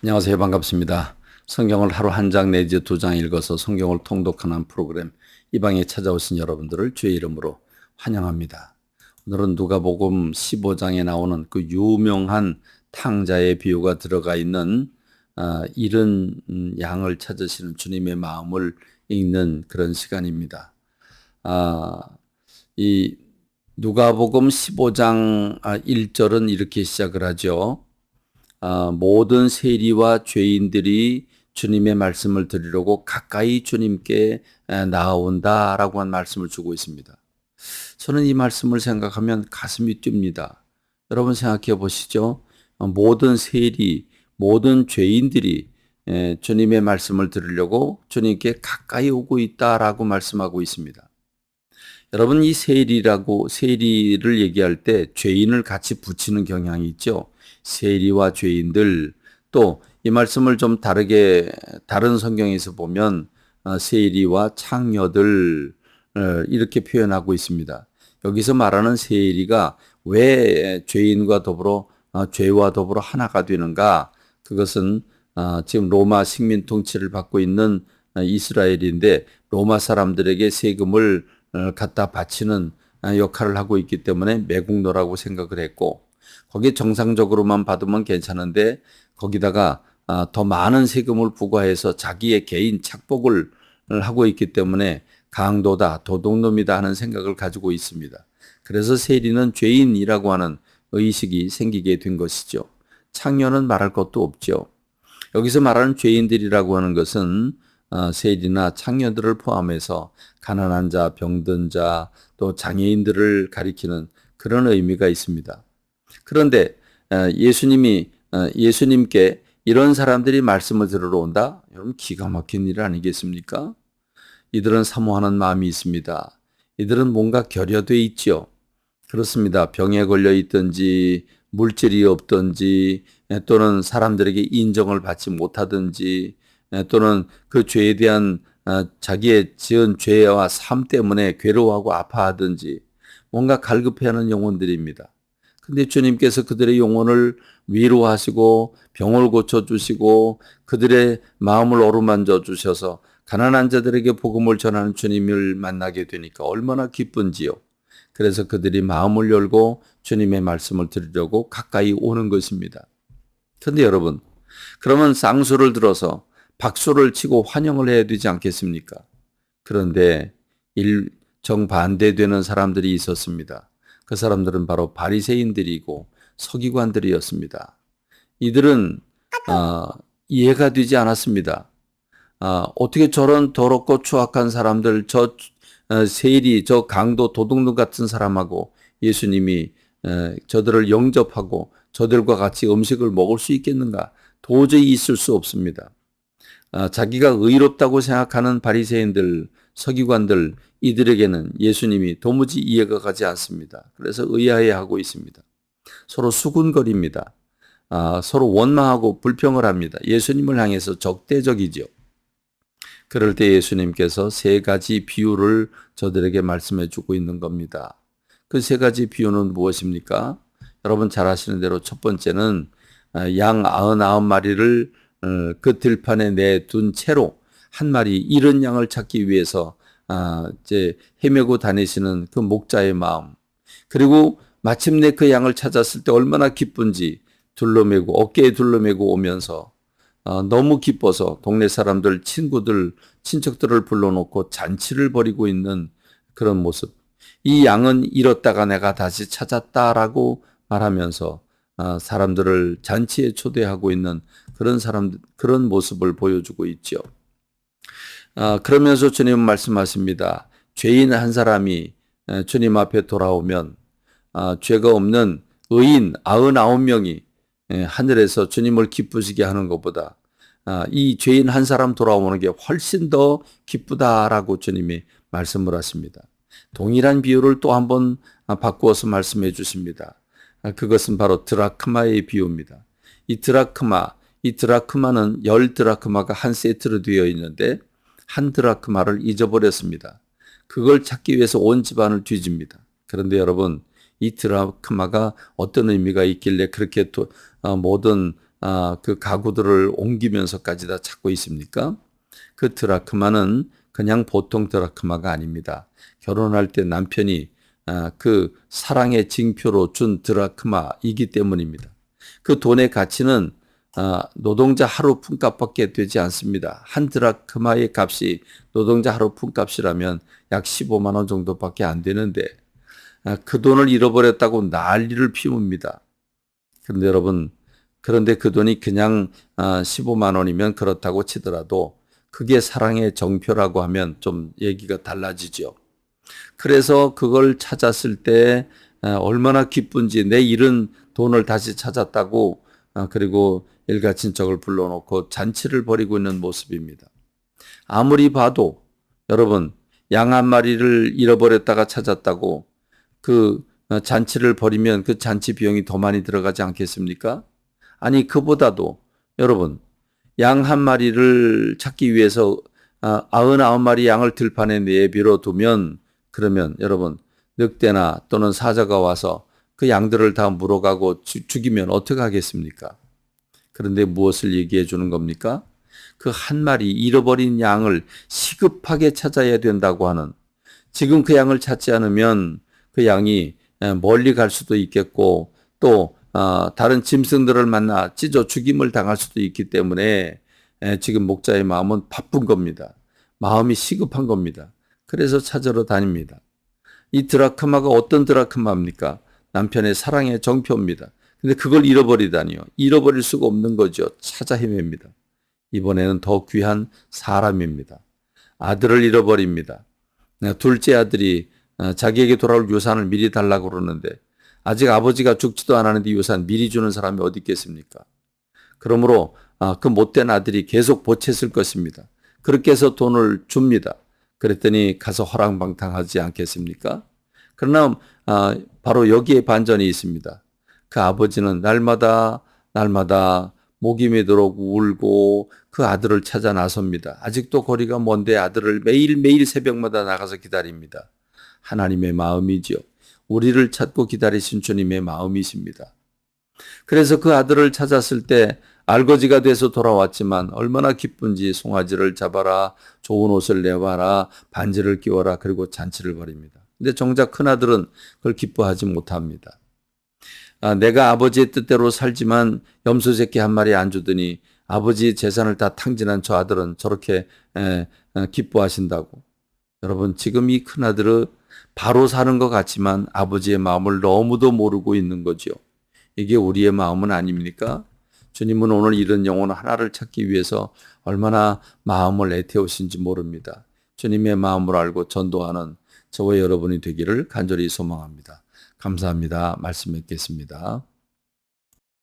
안녕하세요. 반갑습니다. 성경을 하루 한 장 내지 두 장 읽어서 성경을 통독하는 프로그램 이 방에 찾아오신 여러분들을 주의 이름으로 환영합니다. 오늘은 누가복음 15장에 나오는 그 유명한 탕자의 비유가 들어가 있는 잃은 양을 찾으시는 주님의 마음을 읽는 그런 시간입니다. 이 누가복음 15장 1절은 이렇게 시작을 하죠. 모든 세리와 죄인들이 주님의 말씀을 들으려고 가까이 주님께 나아온다라고 한 말씀을 주고 있습니다. 저는 이 말씀을 생각하면 가슴이 뜁니다. 여러분 생각해 보시죠. 모든 세리, 모든 죄인들이 주님의 말씀을 들으려고 주님께 가까이 오고 있다라고 말씀하고 있습니다. 여러분 이 세리를 얘기할 때 죄인을 같이 붙이는 경향이 있죠. 세리와 죄인들, 또 이 말씀을 좀 다른 성경에서 보면 세리와 창녀들 이렇게 표현하고 있습니다. 여기서 말하는 세리가 왜 죄인과 더불어 죄와 더불어 하나가 되는가? 그것은 지금 로마 식민 통치를 받고 있는 이스라엘인데 로마 사람들에게 세금을 갖다 바치는 역할을 하고 있기 때문에 매국노라고 생각을 했고, 거기에 정상적으로만 받으면 괜찮은데 거기다가 더 많은 세금을 부과해서 자기의 개인 착복을 하고 있기 때문에 강도다, 도둑놈이다 하는 생각을 가지고 있습니다. 그래서 세리는 죄인이라고 하는 의식이 생기게 된 것이죠. 창녀는 말할 것도 없죠. 여기서 말하는 죄인들이라고 하는 것은 세리나 창녀들을 포함해서 가난한 자, 병든 자, 또 장애인들을 가리키는 그런 의미가 있습니다. 그런데 예수님께 이런 사람들이 말씀을 들으러 온다? 여러분 기가 막힌 일 아니겠습니까? 이들은 사모하는 마음이 있습니다. 이들은 뭔가 결여돼 있죠. 그렇습니다. 병에 걸려 있든지 물질이 없든지 또는 사람들에게 인정을 받지 못하든지 또는 그 죄에 대한 자기의 지은 죄와 삶 때문에 괴로워하고 아파하든지 뭔가 갈급해하는 영혼들입니다. 근데 주님께서 그들의 영혼을 위로하시고 병을 고쳐주시고 그들의 마음을 어루만져 주셔서 가난한 자들에게 복음을 전하는 주님을 만나게 되니까 얼마나 기쁜지요. 그래서 그들이 마음을 열고 주님의 말씀을 들으려고 가까이 오는 것입니다. 그런데 여러분, 그러면 쌍수를 들어서 박수를 치고 환영을 해야 되지 않겠습니까? 그런데 정반대되는 사람들이 있었습니다. 그 사람들은 바로 바리새인들이고 서기관들이었습니다. 이들은 이해가 되지 않았습니다. 어떻게 저런 더럽고 추악한 사람들, 세리, 저 강도, 도둑놈 같은 사람하고 예수님이 저들을 영접하고 저들과 같이 음식을 먹을 수 있겠는가? 도저히 있을 수 없습니다. 자기가 의롭다고 생각하는 바리새인들, 서기관들, 이들에게는 예수님이 도무지 이해가 가지 않습니다. 그래서 의아해하고 있습니다. 서로 수군거립니다. 서로 원망하고 불평을 합니다. 예수님을 향해서 적대적이죠. 그럴 때 예수님께서 세 가지 비유를 저들에게 말씀해 주고 있는 겁니다. 그 세 가지 비유는 무엇입니까? 여러분 잘 아시는 대로 첫 번째는 양 99마리를 그 들판에 내둔 채로 한 마리 잃은 양을 찾기 위해서 이제 헤매고 다니시는 그 목자의 마음, 그리고 마침내 그 양을 찾았을 때 얼마나 기쁜지 어깨에 둘러매고 오면서 너무 기뻐서 동네 사람들, 친구들, 친척들을 불러놓고 잔치를 벌이고 있는 그런 모습. 이 양은 잃었다가 내가 다시 찾았다라고 말하면서 사람들을 잔치에 초대하고 있는 그런 모습을 보여주고 있죠. 그러면서 주님은 말씀하십니다. 죄인 한 사람이 주님 앞에 돌아오면 죄가 없는 의인 99명이 하늘에서 주님을 기쁘시게 하는 것보다 이 죄인 한 사람 돌아오는 게 훨씬 더 기쁘다라고 주님이 말씀을 하십니다. 동일한 비유를 또 한 번 바꾸어서 말씀해 주십니다. 그것은 바로 드라크마의 비유입니다. 이 드라크마는 10드라크마가 한 세트로 되어 있는데 한 드라크마를 잊어버렸습니다. 그걸 찾기 위해서 온 집안을 뒤집니다. 그런데 여러분, 이 드라크마가 어떤 의미가 있길래 그렇게 모든 그 가구들을 옮기면서까지 다 찾고 있습니까? 그 드라크마는 그냥 보통 드라크마가 아닙니다. 결혼할 때 남편이 그 사랑의 징표로 준 드라크마이기 때문입니다. 그 돈의 가치는 노동자 하루 품값밖에 되지 않습니다. 한 드라크마의 값이 노동자 하루 품값이라면 약 15만 원 정도밖에 안 되는데 그 돈을 잃어버렸다고 난리를 피웁니다. 그런데 여러분, 그런데 그 돈이 그냥 15만 원이면 그렇다고 치더라도 그게 사랑의 정표라고 하면 좀 얘기가 달라지죠. 그래서 그걸 찾았을 때 얼마나 기쁜지, 내 잃은 돈을 다시 찾았다고 그리고 일가 친척을 불러놓고 잔치를 벌이고 있는 모습입니다. 아무리 봐도 여러분, 양 한 마리를 잃어버렸다가 찾았다고 그 잔치를 벌이면 그 잔치 비용이 더 많이 들어가지 않겠습니까? 아니, 그보다도 여러분, 양 한 마리를 찾기 위해서 99마리 양을 들판에 내버려 두면, 그러면 여러분, 늑대나 또는 사자가 와서 그 양들을 다 물어가고 죽이면 어떻게 하겠습니까? 그런데 무엇을 얘기해 주는 겁니까? 그 한 마리 잃어버린 양을 시급하게 찾아야 된다고 하는, 지금 그 양을 찾지 않으면 그 양이 멀리 갈 수도 있겠고 또 다른 짐승들을 만나 찢어 죽임을 당할 수도 있기 때문에 지금 목자의 마음은 바쁜 겁니다. 마음이 시급한 겁니다. 그래서 찾으러 다닙니다. 이 드라크마가 어떤 드라크마입니까? 남편의 사랑의 정표입니다. 근데 그걸 잃어버리다니요. 잃어버릴 수가 없는 거죠. 찾아 헤맵니다. 이번에는 더 귀한 사람입니다. 아들을 잃어버립니다. 둘째 아들이 자기에게 돌아올 유산을 미리 달라고 그러는데 아직 아버지가 죽지도 않았는데 유산 미리 주는 사람이 어디 있겠습니까? 그러므로 그 못된 아들이 계속 보챘을 것입니다. 그렇게 해서 돈을 줍니다. 그랬더니 가서 허랑방탕하지 않겠습니까? 그러나 바로 여기에 반전이 있습니다. 그 아버지는 날마다 목이 메도록 울고 그 아들을 찾아 나섭니다. 아직도 거리가 먼데 아들을 매일매일 새벽마다 나가서 기다립니다. 하나님의 마음이죠. 우리를 찾고 기다리신 주님의 마음이십니다. 그래서 그 아들을 찾았을 때 알거지가 돼서 돌아왔지만 얼마나 기쁜지 송아지를 잡아라, 좋은 옷을 내와라, 반지를 끼워라, 그리고 잔치를 벌입니다. 근데 정작 큰아들은 그걸 기뻐하지 못합니다. 내가 아버지의 뜻대로 살지만 염소 새끼 한 마리 안 주더니 아버지 재산을 다 탕진한 저 아들은 저렇게 기뻐하신다고. 여러분, 지금 이 큰아들은 바로 사는 것 같지만 아버지의 마음을 너무도 모르고 있는 거죠. 이게 우리의 마음은 아닙니까? 주님은 오늘 이런 영혼 하나를 찾기 위해서 얼마나 마음을 애태우신지 모릅니다. 주님의 마음을 알고 전도하는 저와 여러분이 되기를 간절히 소망합니다. 감사합니다. 말씀 뵙겠습니다.